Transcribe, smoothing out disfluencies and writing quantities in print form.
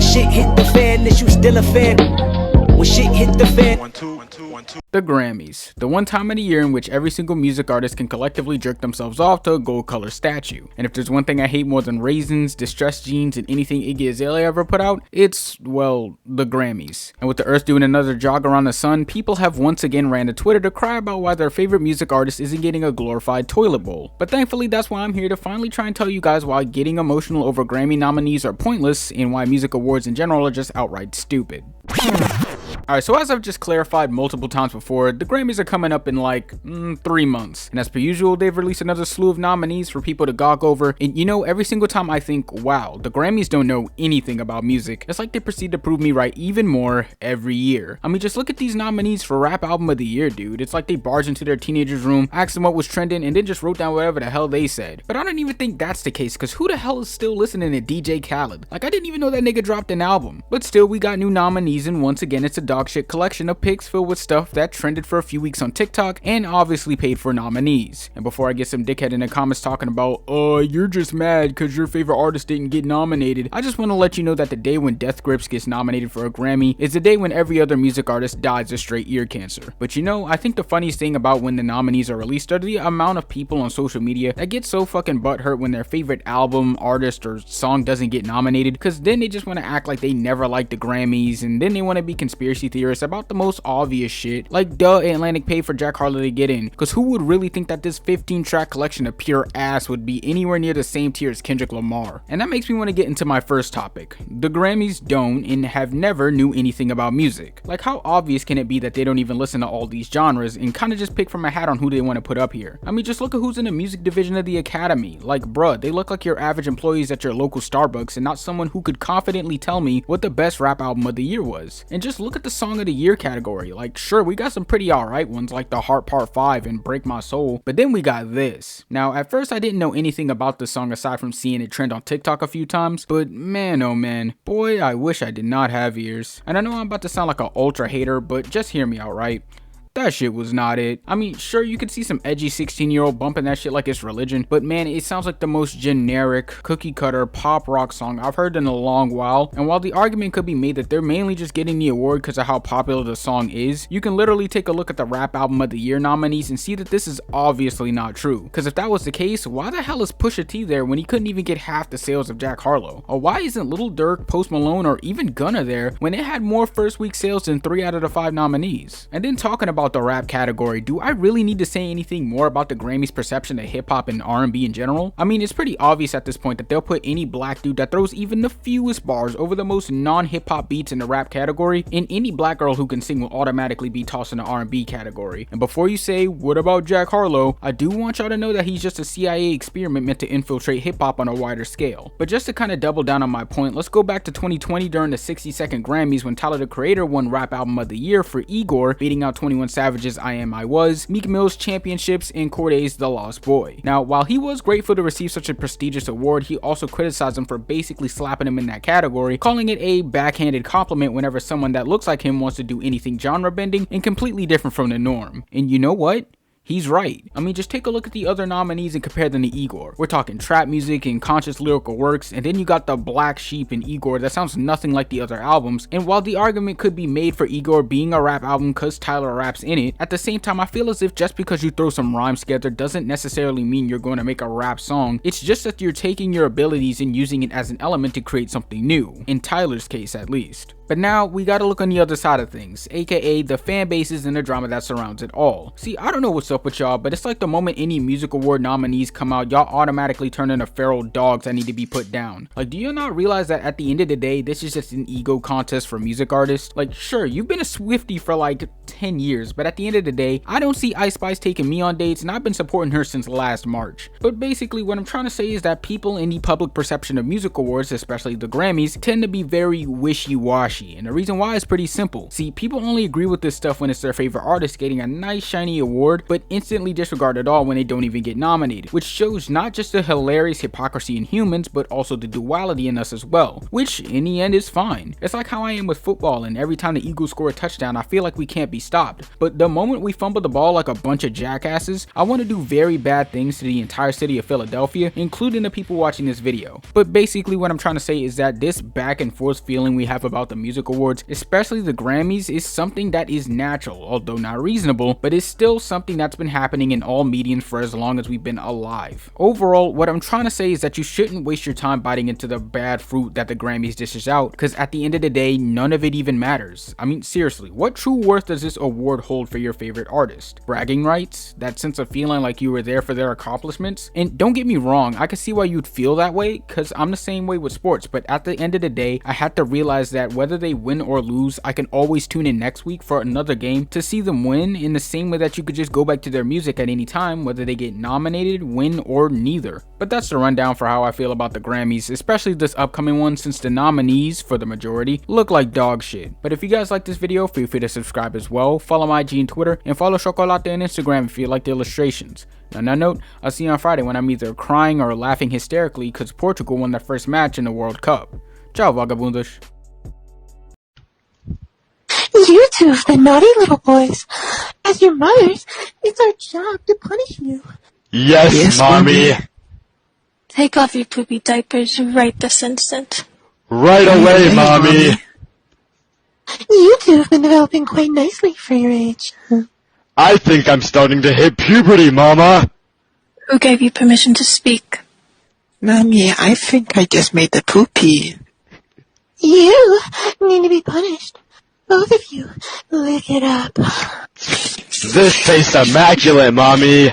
When shit hit the fan, is you still a fan? When shit hit the fan. The Grammys, the one time of the year in which every single music artist can collectively jerk themselves off to a gold color statue. And if there's one thing I hate more than raisins, distressed jeans, and anything Iggy Azalea ever put out, it's, well, the Grammys. And with the earth doing another jog around the sun, people have once again ran to Twitter to cry about why their favorite music artist isn't getting a glorified toilet bowl. But thankfully that's why I'm here to finally try and tell you guys why getting emotional over Grammy nominees are pointless and why music awards in general are just outright stupid. Alright, so as I've just clarified multiple times before, the Grammys are coming up in like 3 months, and as per usual, they've released another slew of nominees for people to gawk over. And you know, every single time I think, wow, the Grammys don't know anything about music, it's like they proceed to prove me right even more every year. I mean, just look at these nominees for Rap Album of the Year, dude. It's like they barged into their teenager's room, asked them what was trending, and then just wrote down whatever the hell they said. But I don't even think that's the case, because who the hell is still listening to DJ Khaled? Like, I didn't even know that nigga dropped an album. But still, we got new nominees, and once again, it's a dog shit collection of pics filled with stuff that trended for a few weeks on TikTok and obviously paid for nominees. And before I get some dickhead in the comments talking about, you're just mad because your favorite artist didn't get nominated, I just want to let you know that the day when Death Grips gets nominated for a Grammy is the day when every other music artist dies of straight ear cancer. But you know, I think the funniest thing about when the nominees are released are the amount of people on social media that get so fucking butthurt when their favorite album, artist, or song doesn't get nominated, because then they just want to act like they never liked the Grammys, and then they want to be conspiracy theorists about the most obvious shit, like duh, Atlantic paid for Jack Harlow to get in, because who would really think that this 15 track collection of pure ass would be anywhere near the same tier as Kendrick Lamar? And that makes me want to get into my first topic. The Grammys don't and have never knew anything about music. Like, how obvious can it be that they don't even listen to all these genres and kind of just pick from a hat on who they want to put up here? I mean, just look at who's in the music division of the Academy. Like, bruh, they look like your average employees at your local Starbucks and not someone who could confidently tell me what the best rap album of the year was. And just look at the song of the year category. Like, sure, we got some pretty alright ones like The Heart Part 5 and Break My Soul, but then we got this. Now, at first I didn't know anything about this song aside from seeing it trend on TikTok a few times, but man oh man, boy, I wish I did not have ears. And I know I'm about to sound like an ultra hater, but just hear me out, right? That shit was not it. I mean, sure, you could see some edgy 16-year-old bumping that shit like it's religion, but man, it sounds like the most generic, cookie cutter pop rock song I've heard in a long while. And while the argument could be made that they're mainly just getting the award because of how popular the song is, you can literally take a look at the Rap Album of the Year nominees and see that this is obviously not true. Because if that was the case, why the hell is Pusha T there when he couldn't even get half the sales of Jack Harlow? Or why isn't Lil Durk, Post Malone, or even Gunna there when it had more first week sales than 3 out of the 5 nominees? And then talking about the rap category, do I really need to say anything more about the Grammys' perception of hip-hop and R&B in general? I mean, it's pretty obvious at this point that they'll put any black dude that throws even the fewest bars over the most non-hip-hop beats in the rap category, and any black girl who can sing will automatically be tossed in the R&B category. And before you say, what about Jack Harlow, I do want y'all to know that he's just a CIA experiment meant to infiltrate hip-hop on a wider scale. But just to kind of double down on my point, let's go back to 2020 during the 60-second Grammys when Tyler the Creator won Rap Album of the Year for Igor, beating out 21 Savage's I Am I Was, Meek Mill's Championships, and Corday's The Lost Boy. Now, while he was grateful to receive such a prestigious award, he also criticized him for basically slapping him in that category, calling it a backhanded compliment whenever someone that looks like him wants to do anything genre bending and completely different from the norm. And you know what? He's right. I mean, just take a look at the other nominees and compare them to Igor. We're talking trap music and conscious lyrical works, and then you got the Black Sheep in Igor that sounds nothing like the other albums. And while the argument could be made for Igor being a rap album cause Tyler raps in it, at the same time I feel as if just because you throw some rhymes together doesn't necessarily mean you're going to make a rap song. It's just that you're taking your abilities and using it as an element to create something new, in Tyler's case at least. But now we gotta look on the other side of things, aka the fan bases and the drama that surrounds it all. See, I don't know what's up with y'all, but it's like the moment any music award nominees come out, y'all automatically turn into feral dogs that need to be put down. Like, do you not realize that at the end of the day, this is just an ego contest for music artists? Like, sure, you've been a Swiftie for like 10 years, but at the end of the day, I don't see Ice Spice taking me on dates, and I've been supporting her since last March. But basically, what I'm trying to say is that people in the public perception of music awards, especially the Grammys, tend to be very wishy-washy wishy-washy, and the reason why is pretty simple. See, people only agree with this stuff when it's their favorite artist getting a nice shiny award, but instantly disregard it all when they don't even get nominated, which shows not just the hilarious hypocrisy in humans, but also the duality in us as well, which in the end is fine. It's like how I am with football, and every time the Eagles score a touchdown, I feel like we can't be stopped. But the moment we fumble the ball like a bunch of jackasses, I want to do very bad things to the entire city of Philadelphia, including the people watching this video. But basically what I'm trying to say is that this back and forth feeling we have about the music awards, especially the Grammys, is something that is natural, although not reasonable, but is still something that's been happening in all mediums for as long as we've been alive. Overall, what I'm trying to say is that you shouldn't waste your time biting into the bad fruit that the Grammys dishes out, because at the end of the day, none of it even matters. I mean, seriously, what true worth does this award hold for your favorite artist? Bragging rights? That sense of feeling like you were there for their accomplishments? And don't get me wrong, I can see why you'd feel that way, because I'm the same way with sports, but at the end of the day, I had to realize that whether they win or lose, I can always tune in next week for another game to see them win, in the same way that you could just go back to their music at any time, whether they get nominated, win, or neither. But that's the rundown for how I feel about the Grammys, especially this upcoming one, since the nominees, for the majority, look like dog shit. But if you guys like this video, feel free to subscribe as well, follow my IG and Twitter, and follow Chocolate on Instagram if you like the illustrations. On that note, I'll see you on Friday when I'm either crying or laughing hysterically because Portugal won their first match in the World Cup. Ciao, vagabundos. You two have been naughty little boys. As your mothers, it's our job to punish you. Yes, Mommy. Take off your poopy diapers right this instant. Right away, Mommy. You two have been developing quite nicely for your age. I think I'm starting to hit puberty, Mama. Who gave you permission to speak? Mommy, I think I just made the poopy. You need to be punished. Both of you, lick it up. This tastes immaculate, Mommy.